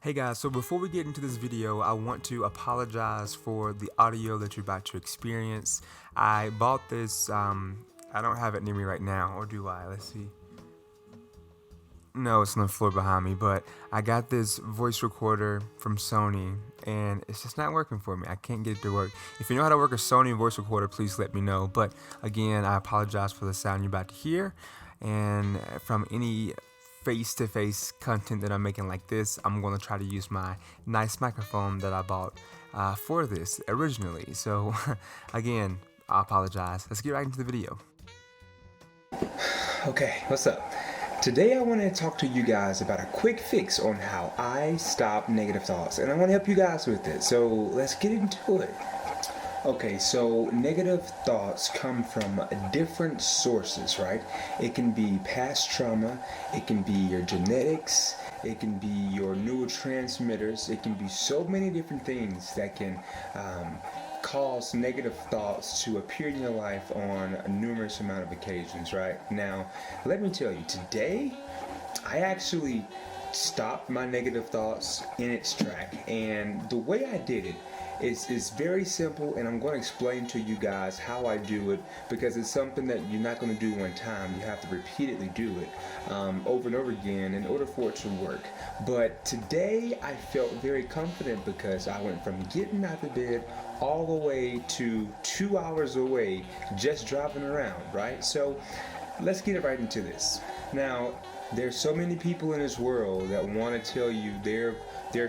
Hey guys, so before we get into this video, I want to apologize for the audio that you're about to experience. I bought this, I don't have it near me right now, or do I? Let's see. No, it's on the floor behind me, but I got this voice recorder from Sony, and it's just not working for me. I can't get it to work. If you know how to work a Sony voice recorder, please let me know. But again, I apologize for the sound you're about to hear, and from any face-to-face content that I'm making like this, I'm going to try to use my nice microphone that I bought for this originally. So again, I apologize. Let's get right into the video. Okay, what's up? Today I want to talk to you guys about a quick fix on how I stop negative thoughts, and I want to help you guys with it. So let's get into it. Okay, so negative thoughts come from different sources, right? It can be past trauma, it can be your genetics, it can be your neurotransmitters, it can be so many different things that can cause negative thoughts to appear in your life on a numerous amount of occasions, right? Now, let me tell you, today I actually stopped my negative thoughts in its track, and the way I did it is very simple, and I'm going to explain to you guys how I do it, because it's something that you're not going to do one time. You have to repeatedly do it over and over again in order for it to work. But today I felt very confident because I went from getting out of bed all the way to 2 hours away just driving around, right? So let's get right into this. Now, there's so many people in this world that want to tell you their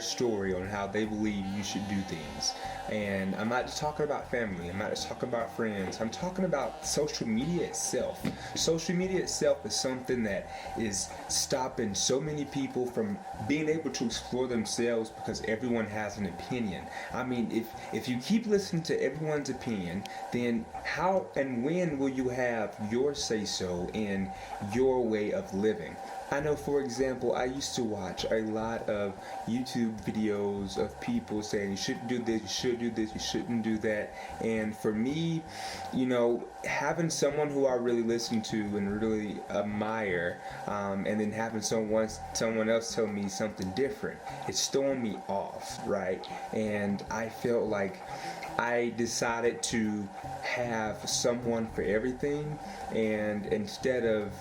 story on how they believe you should do things. And I'm not just talking about family, I'm not just talking about friends, I'm talking about social media itself. Social media itself is something that is stopping so many people from being able to explore themselves because everyone has an opinion. I mean, if you keep listening to everyone's opinion, then how and when will you have your say-so in your way of living? I know, for example, I used to watch a lot of YouTube videos of people saying you shouldn't do this, you should do this, you shouldn't do that. And for me, you know, having someone who I really listen to and really admire, and then having someone else tell me something different, it's throwing me off, right? And I felt like I decided to have someone for everything, and instead of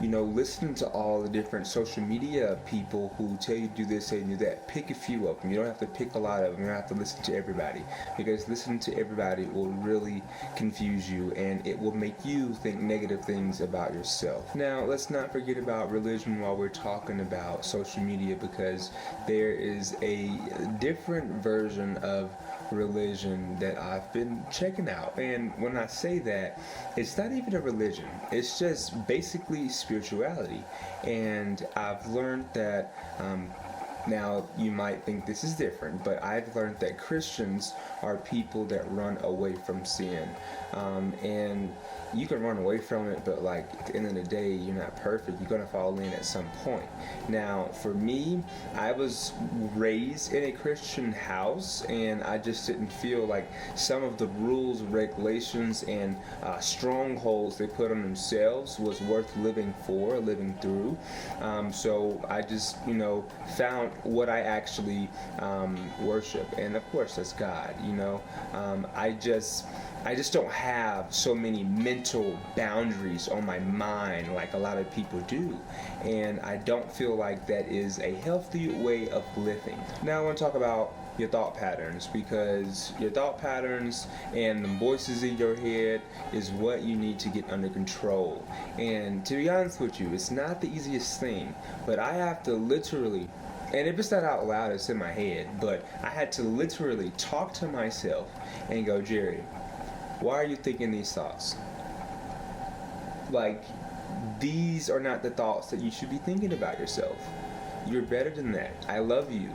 listening to all the different social media people who tell you do this, say do that, pick a few of them. You don't have to pick a lot of them. You don't have to listen to everybody, because listening to everybody will really confuse you, and it will make you think negative things about yourself. Now, let's not forget about religion while we're talking about social media, because there is a different version of religion that I've been checking out. And when I say that, it's not even a religion, it's just basically spirituality. And I've learned that now you might think this is different, but I've learned that Christians are people that run away from sin. And you can run away from it, but like at the end of the day, you're not perfect. You're gonna fall in at some point. Now, for me, I was raised in a Christian house, and I just didn't feel like some of the rules, regulations, and strongholds they put on themselves was worth living through. So I just, found what I actually worship, and of course that's God. I just don't have so many mental boundaries on my mind like a lot of people do, and I don't feel like that is a healthy way of living. Now I want to talk about your thought patterns, because your thought patterns and the voices in your head is what you need to get under control. And to be honest with you, it's not the easiest thing, but I have to literally, and if it's not out loud, it's in my head, but I had to literally talk to myself and go, Jerry, why are you thinking these thoughts? Like, these are not the thoughts that you should be thinking about yourself. You're better than that. I love you.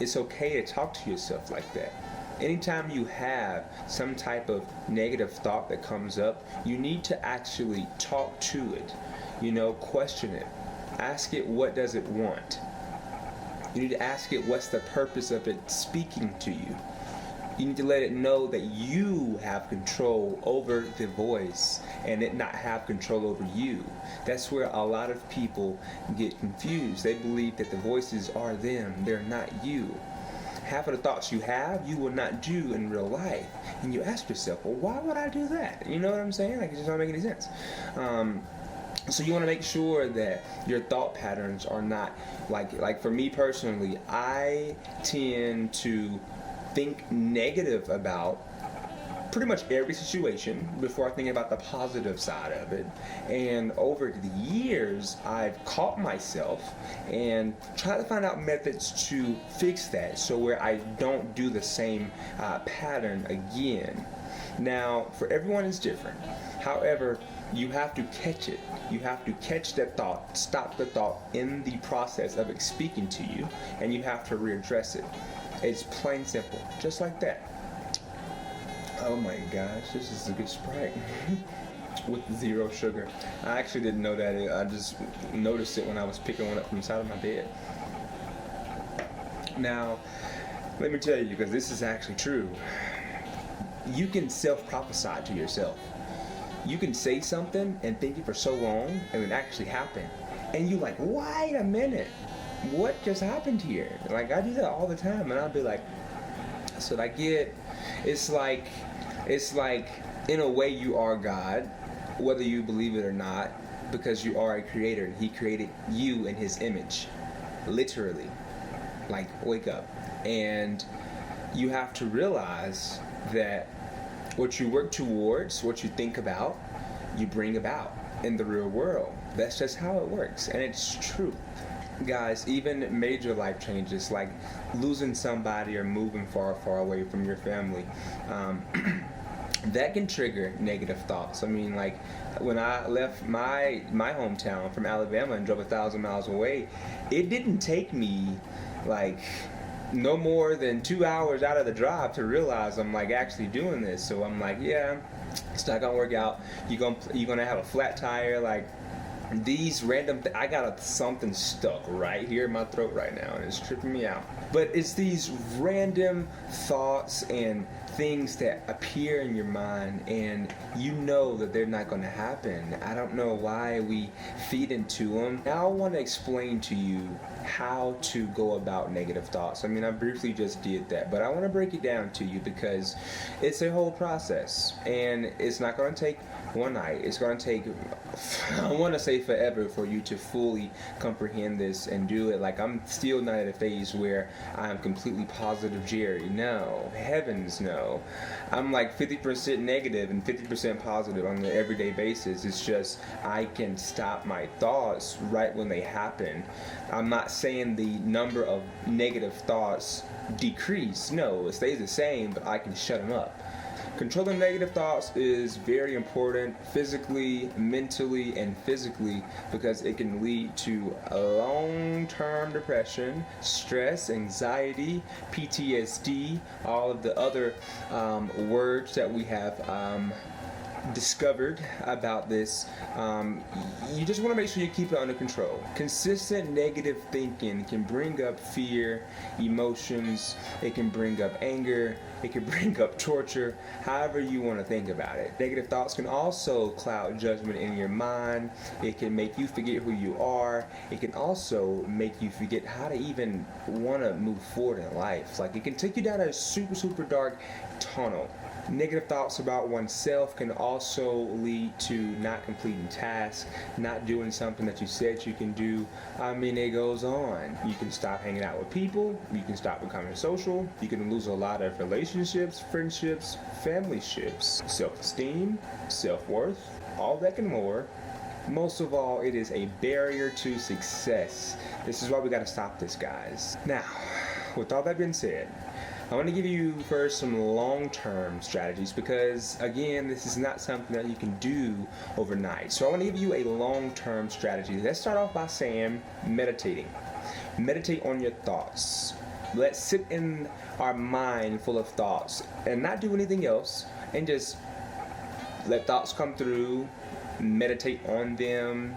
It's okay to talk to yourself like that. Anytime you have some type of negative thought that comes up, you need to actually talk to it. Question it. Ask it, what does it want? You need to ask it, what's the purpose of it speaking to you? You need to let it know that you have control over the voice and it not have control over you. That's where a lot of people get confused. They believe that the voices are them, they're not you. Half of the thoughts you have, you will not do in real life. And you ask yourself, well, why would I do that? You know what I'm saying? Like, it just don't make any sense. So you want to make sure that your thought patterns are not, like for me personally, I tend to think negative about pretty much every situation before I think about the positive side of it. And over the years, I've caught myself and tried to find out methods to fix that, so where I don't do the same pattern again. Now, for everyone it's different. However, you have to catch it. You have to catch that thought, stop the thought in the process of it speaking to you, and you have to readdress it. It's plain simple, just like that. Oh my gosh, this is a good Sprite with 0 sugar. I actually didn't know that. I just noticed it when I was picking one up from the side of my bed. Now, let me tell you, because this is actually true. You can self-prophesy to yourself. You can say something and think it for so long, and it actually happened. And you're like, wait a minute. What just happened here? Like, I do that all the time, and I'll be like, so I get, it's like in a way you are God, whether you believe it or not, because you are a creator. He created you in his image, literally. Like, wake up. And you have to realize that what you work towards, what you think about, you bring about in the real world. That's just how it works, and it's true. Guys, even major life changes like losing somebody or moving far away from your family, that can trigger negative thoughts. I mean, like when I left my hometown from Alabama and drove 1,000 miles away, it didn't take me like no more than 2 hours out of the drive to realize I'm like actually doing this. So I'm like, yeah, it's not gonna work out. You're gonna have a flat tire. Like these random I got something stuck right here in my throat right now, and it's tripping me out. But it's these random thoughts and things that appear in your mind, and you know that they're not going to happen. I don't know why we feed into them. Now I want to explain to you how to go about negative thoughts. I mean, I briefly just did that, but I want to break it down to you because it's a whole process, and it's not going to take one night. It's going to take, I want to say forever for you to fully comprehend this and do it. Like, I'm still not at a phase where I'm completely positive Jerry. No, heavens no. I'm like 50% negative and 50% positive on an everyday basis. It's just I can stop my thoughts right when they happen. I'm not saying the number of negative thoughts decrease. No, it stays the same, but I can shut them up. Controlling negative thoughts is very important physically, mentally, and physically because it can lead to long-term depression, stress, anxiety, PTSD, all of the other words that we have discovered about this. You just want to make sure you keep it under control. Consistent negative thinking can bring up fear, emotions, it can bring up anger, it can bring up torture, however you want to think about it. Negative thoughts can also cloud judgment in your mind. It can make you forget who you are. It can also make you forget how to even want to move forward in life. Like, it can take you down a super dark tunnel. Negative thoughts about oneself can also lead to not completing tasks, not doing something that you said you can do. I mean, it goes on. You can stop hanging out with people. You can stop becoming social. You can lose a lot of relationships, friendships, family-ships, self-esteem, self-worth, all that and more. Most of all, it is a barrier to success. This is why we got to stop this, guys. Now, with all that being said, I want to give you first some long-term strategies because, again, this is not something that you can do overnight. So I want to give you a long-term strategy. Let's start off by saying meditating. Meditate on your thoughts. Let's sit in our mind full of thoughts and not do anything else and just let thoughts come through, meditate on them.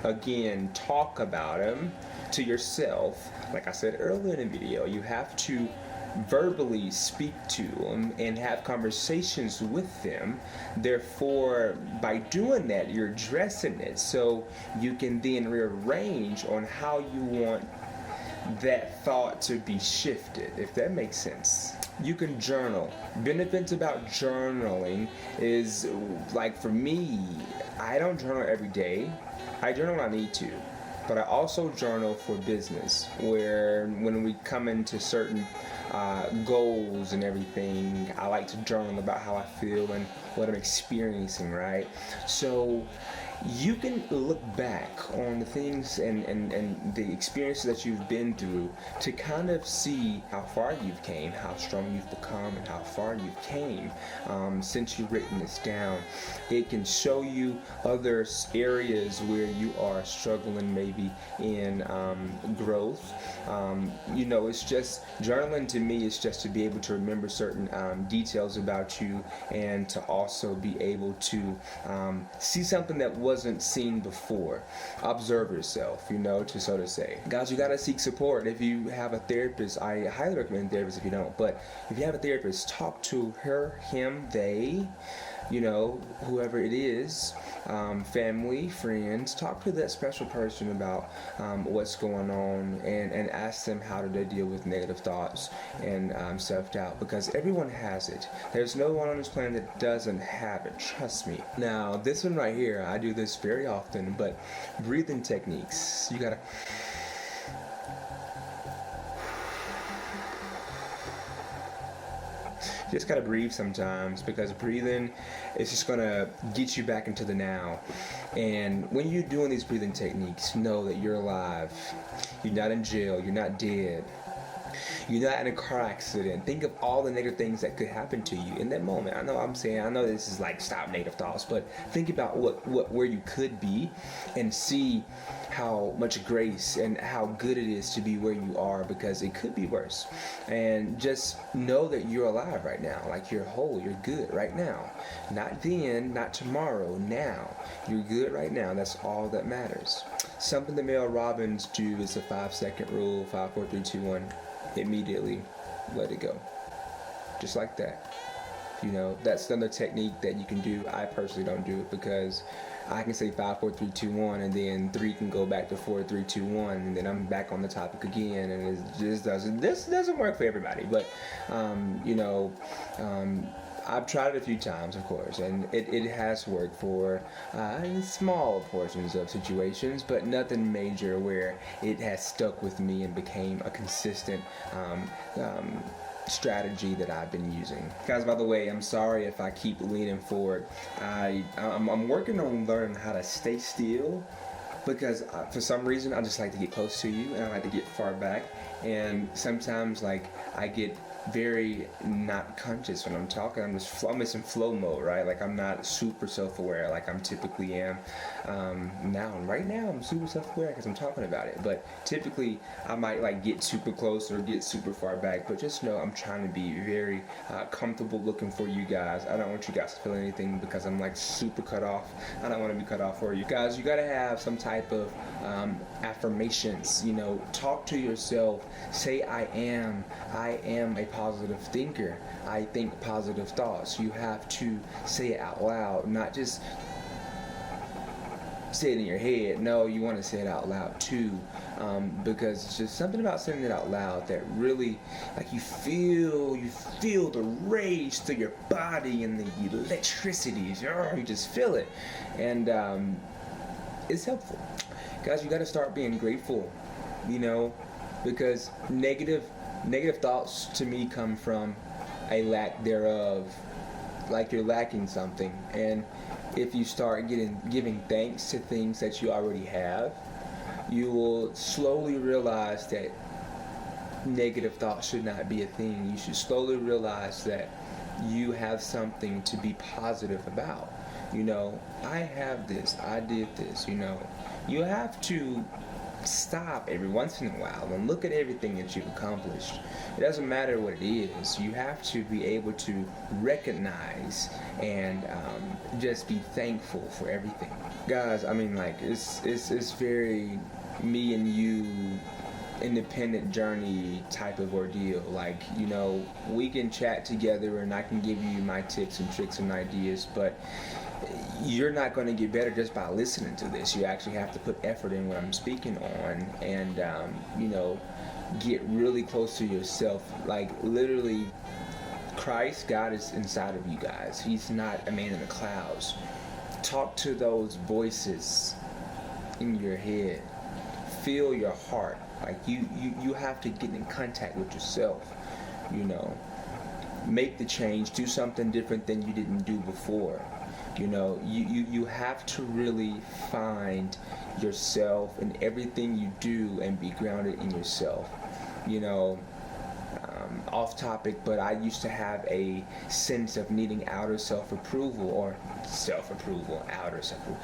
Again, talk about them to yourself. Like I said earlier in the video, you have to verbally speak to them and have conversations with them. Therefore, by doing that, you're addressing it, so you can then rearrange on how you want that thought to be shifted, if that makes sense. You can journal. Benefits about journaling is, like, for me, I don't journal every day. I journal when I need to, but I also journal for business, where when we come into certain goals and everything, I like to journal about how I feel and what I'm experiencing, right? So you can look back on the things and the experiences that you've been through to kind of see how far you've came, how strong you've become, and how far you've came since you've written this down. It can show you other areas where you are struggling, maybe in growth. It's just journaling to me is just to be able to remember certain details about you, and to also be able to see something that wasn't seen before. Observe yourself, to so to say. Guys, you gotta seek support. If you have a therapist, I highly recommend therapists if you don't, but if you have a therapist, talk to her, him, they, whoever it is, family, friends. Talk to that special person about what's going on, and ask them how do they deal with negative thoughts and self-doubt, because everyone has it. There's no one on this planet that doesn't have it, trust me. Now, this one right here, I do this very often, but breathing techniques. You gotta just gotta breathe sometimes, because breathing is just gonna get you back into the now. And when you're doing these breathing techniques, know that you're alive. You're not in jail. You're not dead. You're not in a car accident. Think of all the negative things that could happen to you in that moment. I know this is like stop negative thoughts, but think about where you could be, and see how much grace and how good it is to be where you are, because it could be worse. And just know that you're alive right now, like you're whole, you're good right now. Not then, not tomorrow, now. You're good right now. That's all that matters. Something that Mel Robbins do is a 5-second rule: 5, 4, 3, 2, 1. Immediately let it go, just like that. That's another technique that you can do. I personally don't do it, because I can say 5, 4, 3, 2, 1, and then 3 can go back to 4, 3, 2, 1, and then I'm back on the topic again, and this doesn't work for everybody. But I've tried it a few times, of course, and it has worked for small portions of situations, but nothing major where it has stuck with me and became a consistent strategy that I've been using. Guys, by the way, I'm sorry if I keep leaning forward. I'm working on learning how to stay still, because for some reason I just like to get close to you, and I like to get far back, and sometimes I get very not conscious when I'm talking. I'm in flow mode, right? Like I'm not super self-aware like I'm typically am now. Right now I'm super self-aware because I'm talking about it, but typically I might get super close or get super far back. But just know I'm trying to be very comfortable looking for you guys. I don't want you guys to feel anything because I'm super cut off. I don't want to be cut off for you guys. You gotta have some type of affirmations. Talk to yourself. Say I am a positive thinker. I think positive thoughts. You have to say it out loud, not just say it in your head. No, you want to say it out loud too, because it's just something about saying it out loud that really, you feel the rage through your body and the electricity. You just feel it, and it's helpful. Guys, you got to start being grateful, because negative thoughts to me come from a lack thereof, like you're lacking something. And if you start giving thanks to things that you already have, you will slowly realize that negative thoughts should not be a thing. You should slowly realize that you have something to be positive about. I have this, I did this. You have to stop every once in a while and look at everything that you've accomplished. It doesn't matter what it is. You have to be able to recognize and just be thankful for everything. Guys, it's very me and you independent journey type of ordeal. Like, you know, we can chat together and I can give you my tips and tricks and ideas, but you're not going to get better just by listening to this. You actually have to put effort in what I'm speaking on, and you know, get really close to yourself. Like, literally, Christ, God is inside of you guys. He's not a man in the clouds. Talk to those voices in your head. Feel your heart. Like, you have to get in contact with yourself, you know. Make the change. Do something different than you didn't do before. You know, you have to really find yourself in everything you do and be grounded in yourself. You know, off topic, but I used to have a sense of needing outer self-approval, or self-approval, outer self-approval.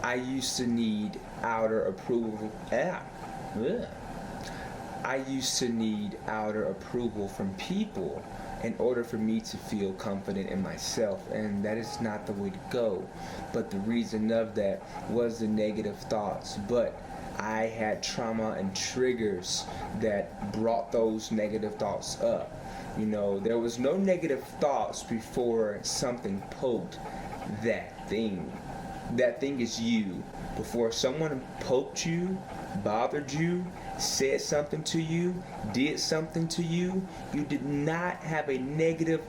I used to need outer approval. I used to need outer approval from people in order for me to feel confident in myself, and that is not the way to go. But the reason of that was the negative thoughts. But I had trauma and triggers that brought those negative thoughts up. You know, there was no negative thoughts before something poked that thing. That thing is you. Before someone poked you, bothered you, said something to you, did something to you, you did not have a negative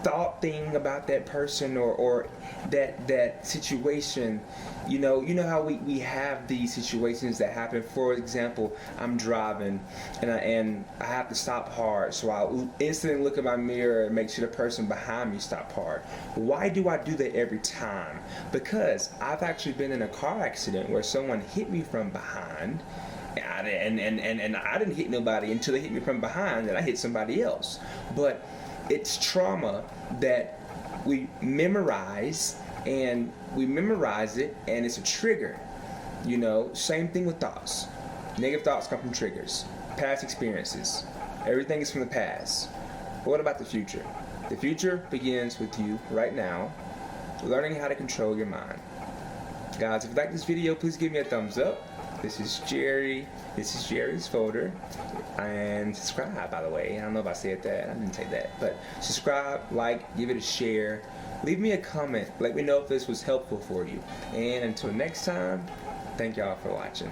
thought thing about that person or that situation. You know how we have these situations that happen. For example, I'm driving and I have to stop hard, so I'll instantly look at my mirror and make sure the person behind me stop hard. Why do I do that every time? Because I've actually been in a car accident where someone hit me from behind, and I didn't hit nobody until they hit me from behind, and I hit somebody else. But it's trauma that we memorize, and we memorize it, and it's a trigger. You know, same thing with thoughts. Negative thoughts come from triggers, past experiences. Everything is from the past. But what about the future? The future begins with you right now, learning how to control your mind. Guys, if you like this video, please give me a thumbs up. This is Jerry. This is Jerry's Folder. And subscribe, by the way. I don't know if I said that. I didn't say that. But subscribe, like, give it a share. Leave me a comment. Let me know if this was helpful for you. And until next time, thank y'all for watching.